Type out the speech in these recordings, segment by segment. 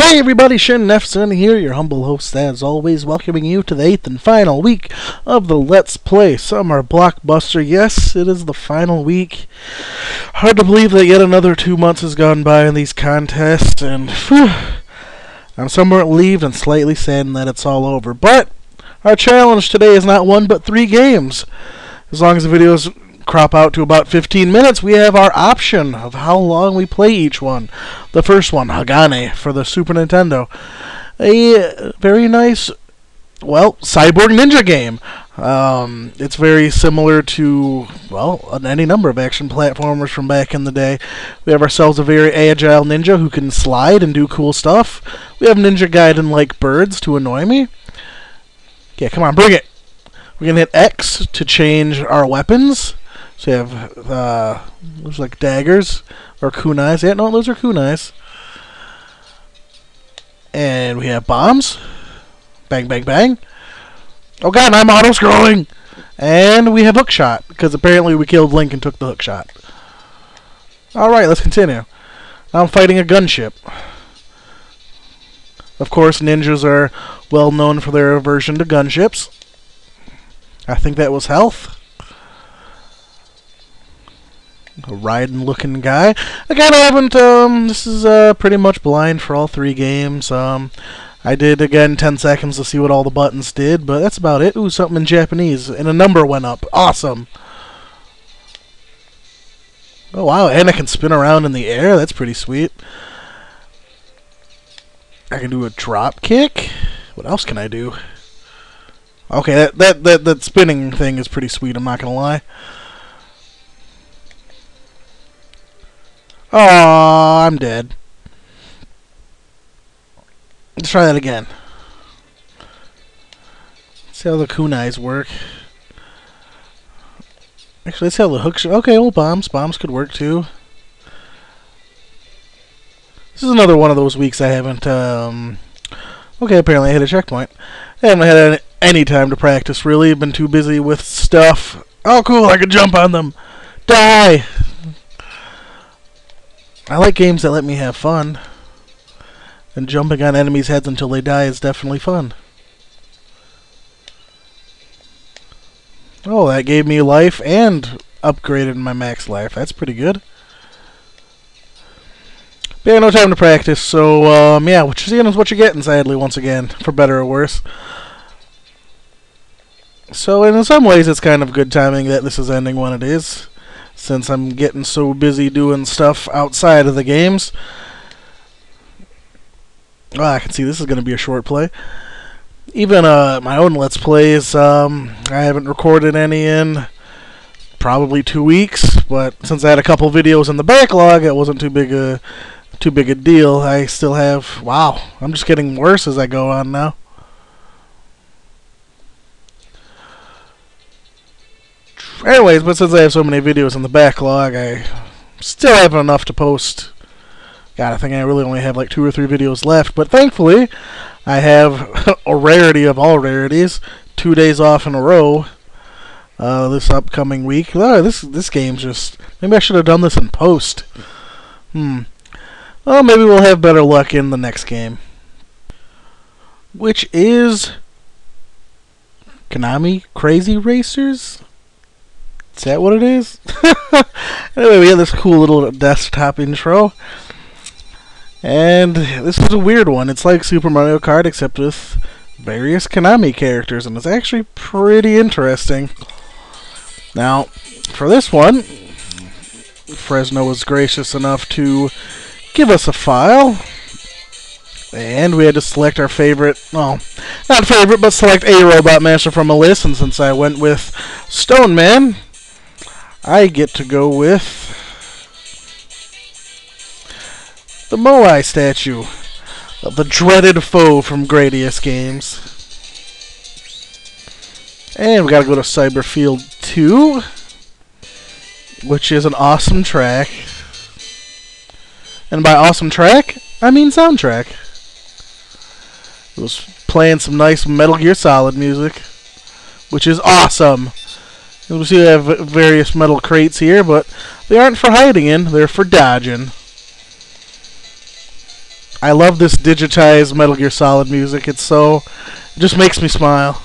Hey everybody, ShinNefzen here, your humble host as always, welcoming you to the 8th and final week of the Let's Play Summer Blockbuster. Yes, it is the final week. Hard to believe that yet another 2 months has gone by in these contests, and I'm somewhat relieved and slightly saddened that it's all over. But our challenge today is not 1 but 3 games. As long as the videos crop out to about 15 minutes, we have our option of how long we play each one. The first one, Hagane, for the Super Nintendo. A very nice, well, cyborg ninja game. It's very similar to, well, any number of action platformers from back in the day. We have ourselves a very agile ninja who can slide and do cool stuff. We have Ninja Gaiden like birds to annoy me. Yeah, come on, bring it. We're going to hit X to change our weapons. So you have, looks like daggers, or kunais. Yeah, no, those are kunais. And we have bombs. Bang, bang, bang. Oh god, I'm auto-scrolling! And we have hookshot, because apparently we killed Link and took the hookshot. Alright, let's continue. Now I'm fighting a gunship. Of course, ninjas are well known for their aversion to gunships. I think that was health. A riding looking guy. Again, I haven't, this is pretty much blind for all 3 games. I did, again, 10 seconds to see what all the buttons did, but that's about it. Ooh, something in Japanese, and a number went up. Awesome. Oh, wow, and I can spin around in the air. That's pretty sweet. I can do a drop kick. What else can I do? Okay, that spinning thing is pretty sweet, I'm not gonna lie. Oh, I'm dead. Let's try that again. Let's see how the kunais work. Actually, let's see how the hooks... Okay, well, bombs. Bombs could work, too. This is another one of those weeks I haven't... Okay, apparently I hit a checkpoint. I haven't had any time to practice, really. I've been too busy with stuff. Oh, cool, I can jump on them. Die! I like games that let me have fun. And jumping on enemies' heads until they die is definitely fun. Oh, that gave me life and upgraded my max life. That's pretty good. But yeah, no time to practice, so, yeah, what you're seeing is what you're getting, sadly, once again, for better or worse. So, in some ways, it's kind of good timing that this is ending when it is, since I'm getting so busy doing stuff outside of the games. Oh, I can see this is going to be a short play. Even my own Let's Plays, I haven't recorded any in probably 2 weeks, but since I had a couple videos in the backlog, it wasn't too big a deal. I still have... Wow, I'm just getting worse as I go on now. Anyways, but since I have so many videos in the backlog, I still have enough to post. God, I think I really only have like 2 or 3 videos left. But thankfully, I have a rarity of all rarities. 2 days off in a row this upcoming week. Oh, this game's just... Maybe I should have done this in post. Well, maybe we'll have better luck in the next game. Which is... Konami Crazy Racers? Is that what it is? Anyway, we have this cool little desktop intro. And this is a weird one. It's like Super Mario Kart, except with various Konami characters. And it's actually pretty interesting. Now, for this one, Fresno was gracious enough to give us a file. And we had to select our favorite, well, not favorite, but select a Robot Master from a list. And since I went with Stone Man, I get to go with the Moai statue of the dreaded foe from Gradius games. And we gotta go to Cyberfield 2, which is an awesome track. And by awesome track, I mean soundtrack. It was playing some nice Metal Gear Solid music, which is awesome. We see we have various metal crates here, but they aren't for hiding in, they're for dodging. I love this digitized Metal Gear Solid music. It just makes me smile.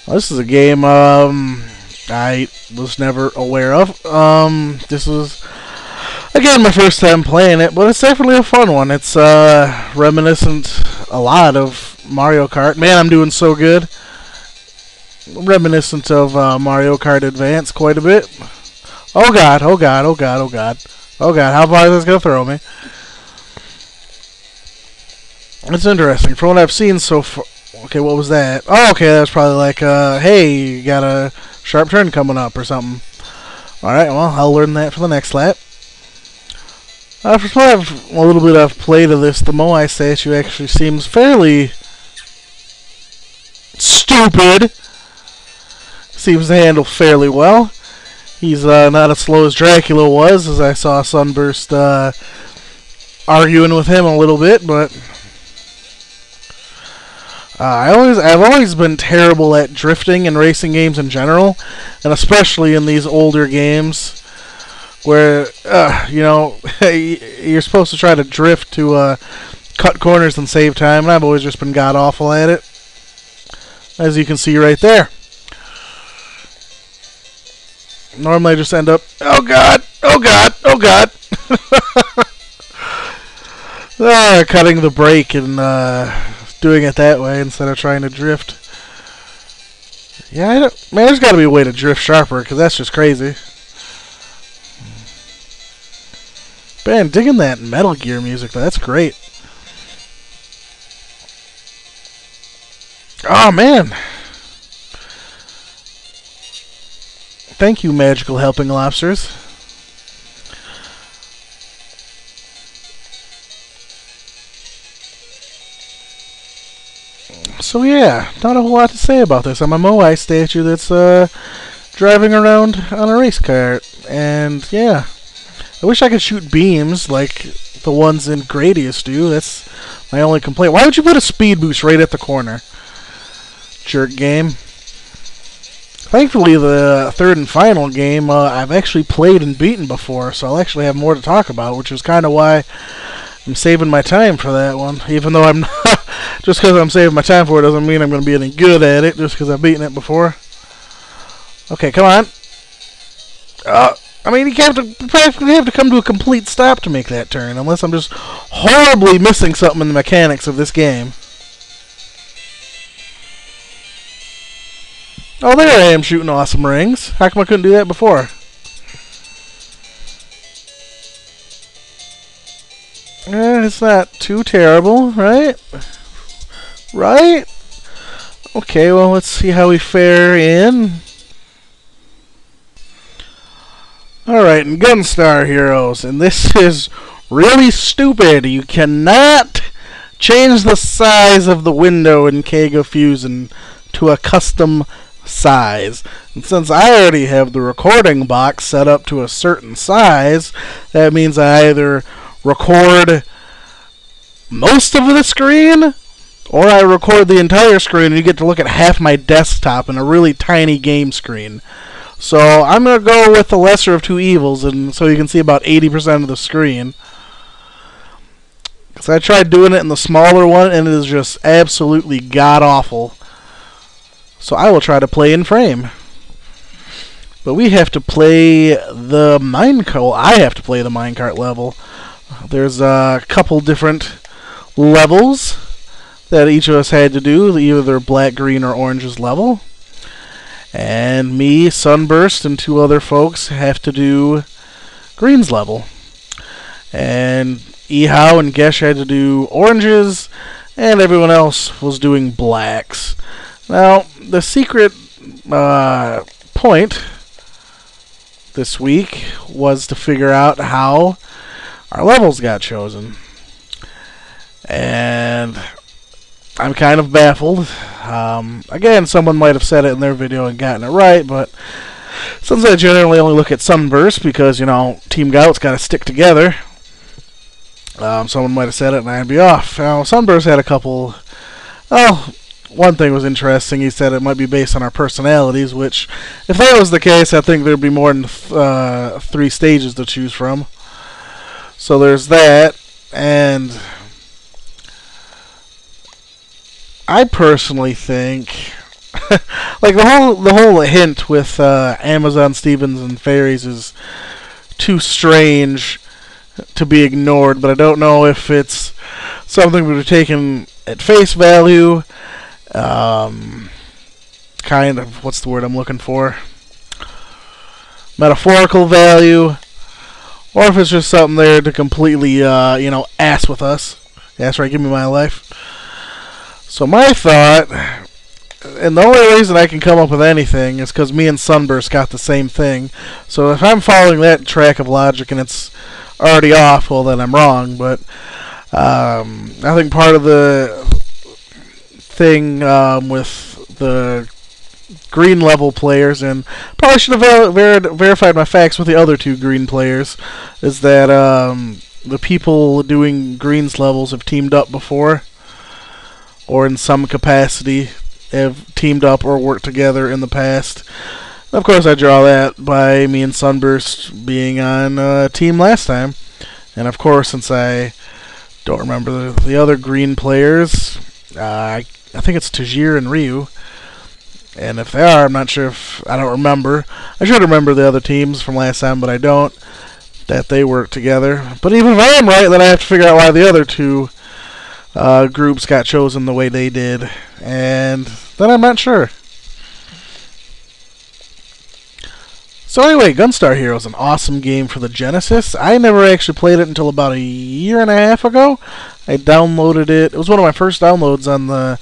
Well, this is a game I was never aware of. This was, again, my first time playing it, but it's definitely a fun one. It's reminiscent a lot of Mario Kart. Man, I'm doing so good. Reminiscent of Mario Kart Advance quite a bit. Oh god, oh god, oh god, oh god. Oh god, how far is this going to throw me? It's interesting. From what I've seen so far... Okay, what was that? Oh, okay, that's probably like, hey, you got a sharp turn coming up or something. Alright, well, I'll learn that for the next lap. For what I've a little bit of played of this, the Moai statue actually seems fairly stupid. Seems to handle fairly well. He's not as slow as Dracula was, as I saw Sunburst arguing with him a little bit, but I've always been terrible at drifting in racing games in general, and especially in these older games where you know, you're supposed to try to drift to cut corners and save time, and I've always just been god awful at it, as you can see right there. Normally I just end up, oh god, oh god, oh god. Cutting the brake and doing it that way instead of trying to drift. Yeah, man, there's got to be a way to drift sharper, because that's just crazy. Man, digging that Metal Gear music, though. That's great. Oh, man. Thank you, Magical Helping Lobsters. So yeah, not a whole lot to say about this. I'm a Moai statue that's driving around on a race car, and yeah, I wish I could shoot beams like the ones in Gradius do. That's my only complaint. Why would you put a speed boost right at the corner? Jerk game. Thankfully, the third and final game I've actually played and beaten before, so I'll actually have more to talk about, which is kind of why I'm saving my time for that one. Even though I'm not, just because I'm saving my time for it doesn't mean I'm going to be any good at it, just because I've beaten it before. Okay, come on. I mean, you practically have to come to a complete stop to make that turn, unless I'm just horribly missing something in the mechanics of this game. Oh, there I am shooting awesome rings. How come I couldn't do that before? It's not too terrible, right? Right? Okay, well, let's see how we fare in. Alright, and Gunstar Heroes, and this is really stupid. You cannot change the size of the window in Kega Fusion to a custom size. And since I already have the recording box set up to a certain size, that means I either record most of the screen or I record the entire screen and you get to look at half my desktop in a really tiny game screen. So I'm going to go with the lesser of two evils, and so you can see about 80% of the screen. Because I tried doing it in the smaller one and it is just absolutely god-awful. So I will try to play in frame. But we have to play the minecart. I have to play the minecart level. There's a couple different levels that each of us had to do. Either black, green, or orange's level. And me, Sunburst, and two other folks have to do green's level. And Ehau and Gesh had to do oranges, and everyone else was doing blacks. Now, the secret point this week was to figure out how our levels got chosen. And I'm kind of baffled. Again, someone might have said it in their video and gotten it right, but since I generally only look at Sunburst because, you know, Team Gout's got to stick together, someone might have said it and I'd be off. Now, Sunburst had a couple... Oh, one thing was interesting. He said it might be based on our personalities, which, if that was the case, I think there'd be more than 3 stages to choose from. So there's that. And I personally think, like the whole hint with Amazon Stevens and fairies is too strange to be ignored. But I don't know if it's something we've taken at face value. Kind of, what's the word I'm looking for? Metaphorical value, or if it's just something there to completely, ass with us. Yeah, that's right, give me my life. So my thought, and the only reason I can come up with anything is because me and Sunburst got the same thing. So if I'm following that track of logic and it's already off, well then I'm wrong. But I think part of the thing with the green level players, and probably should have verified my facts with the other two green players, is that the people doing greens levels have teamed up before, or in some capacity have teamed up or worked together in the past. And of course, I draw that by me and Sunburst being on a team last time. And of course, since I don't remember the other green players, I think it's Tajir and Ryu. And if they are, I'm not sure if... I don't remember. I should remember the other teams from last time, but I don't. That they work together. But even if I am right, then I have to figure out why the other two groups got chosen the way they did. And then I'm not sure. So anyway, Gunstar Hero is an awesome game for the Genesis. I never actually played it until about a year and a half ago. I downloaded it. It was one of my first downloads on the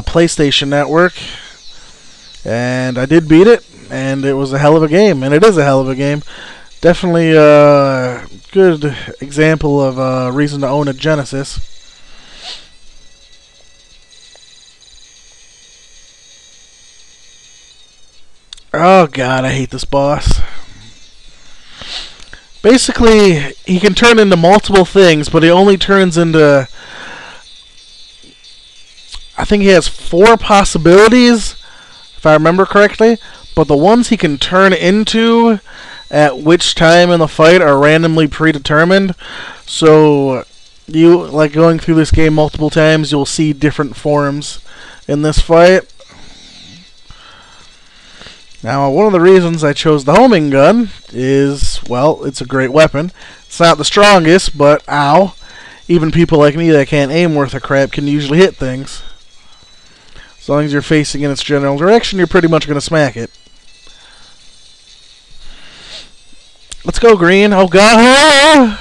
PlayStation Network. And I did beat it, and it was a hell of a game, and it is a hell of a game. Definitely a good example of a reason to own a Genesis. Oh god, I hate this boss. Basically, he can turn into multiple things, but he only turns into... I think he has 4 possibilities, if I remember correctly, but the ones he can turn into at which time in the fight are randomly predetermined. So you, like, going through this game multiple times, you'll see different forms in this fight. Now, one of the reasons I chose the homing gun is, well, it's a great weapon. It's not the strongest, but ow, even people like me that can't aim worth a crap can usually hit things. As long as you're facing in its general direction, you're pretty much going to smack it. Let's go, green. Oh, God.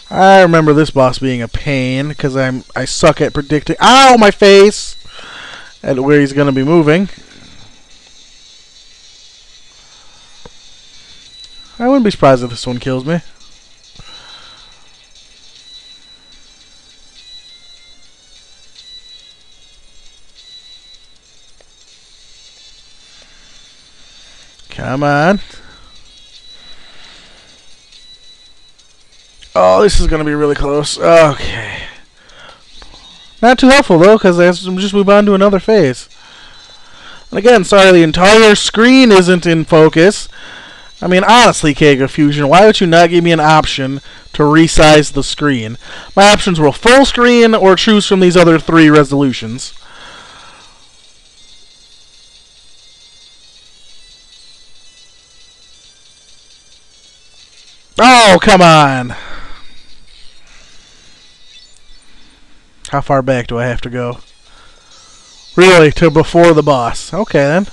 I remember this boss being a pain, because I suck at predicting... Ow, my face! At where he's going to be moving. I wouldn't be surprised if this one kills me. Come on. Oh, this is going to be really close. Okay. Not too helpful, though, because I have to just move on to another phase. And again, sorry, the entire screen isn't in focus. I mean, honestly, Keg of Fusion, why would you not give me an option to resize the screen? My options were full screen or choose from these other 3 resolutions. Oh, come on. How far back do I have to go? Really, to before the boss. Okay, then.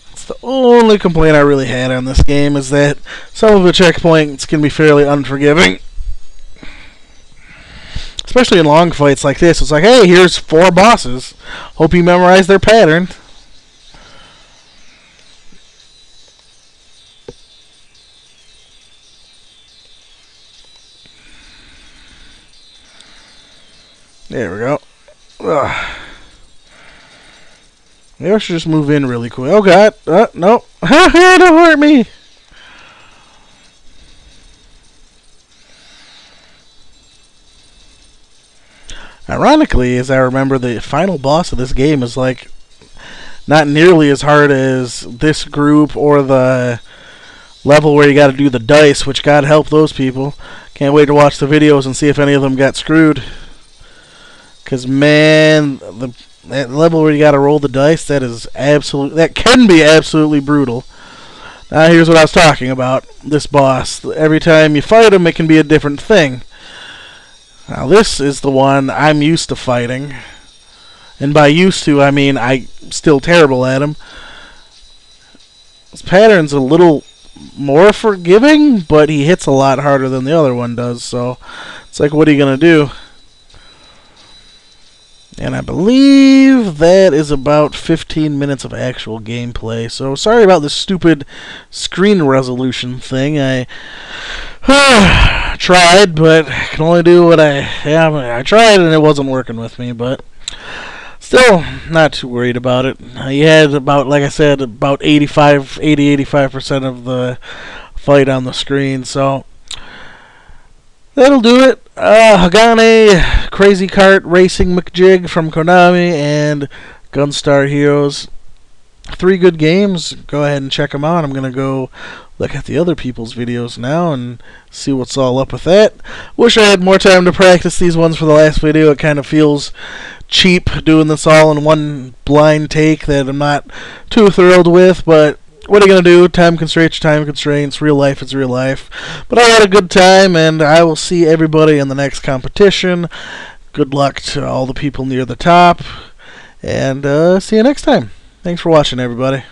That's the only complaint I really had on this game, is that some of the checkpoints can be fairly unforgiving. Especially in long fights like this. It's like, hey, here's 4 bosses. Hope you memorize their pattern. There we go. Ugh. Maybe I should just move in really quick. Oh god. No. Don't hurt me. Ironically, as I remember, the final boss of this game is like not nearly as hard as this group or the level where you got to do the dice, which God help those people. Can't wait to watch the videos and see if any of them got screwed. Because, man, that level where you got to roll the dice, that can be absolutely brutal. Now, here's what I was talking about. This boss. Every time you fight him, it can be a different thing. Now, this is the one I'm used to fighting. And by used to, I mean I'm still terrible at him. His pattern's a little more forgiving, but he hits a lot harder than the other one does, so it's like, what are you going to do? And I believe that is about 15 minutes of actual gameplay. So sorry about this stupid screen resolution thing. I tried, but I can only do what I tried and it wasn't working with me, but still not too worried about it. You had about, like I said, about 85% of the fight on the screen, so that'll do it. Hagane, Crazy Kart Racing McJig from Konami, and Gunstar Heroes. 3 good games. Go ahead and check them out. I'm going to go look at the other people's videos now and see what's all up with that. Wish I had more time to practice these ones for the last video. It kind of feels cheap doing this all in one blind take that I'm not too thrilled with, but what are you going to do? Time constraints. Real life is real life. But I had a good time, and I will see everybody in the next competition. Good luck to all the people near the top, and see you next time. Thanks for watching, everybody.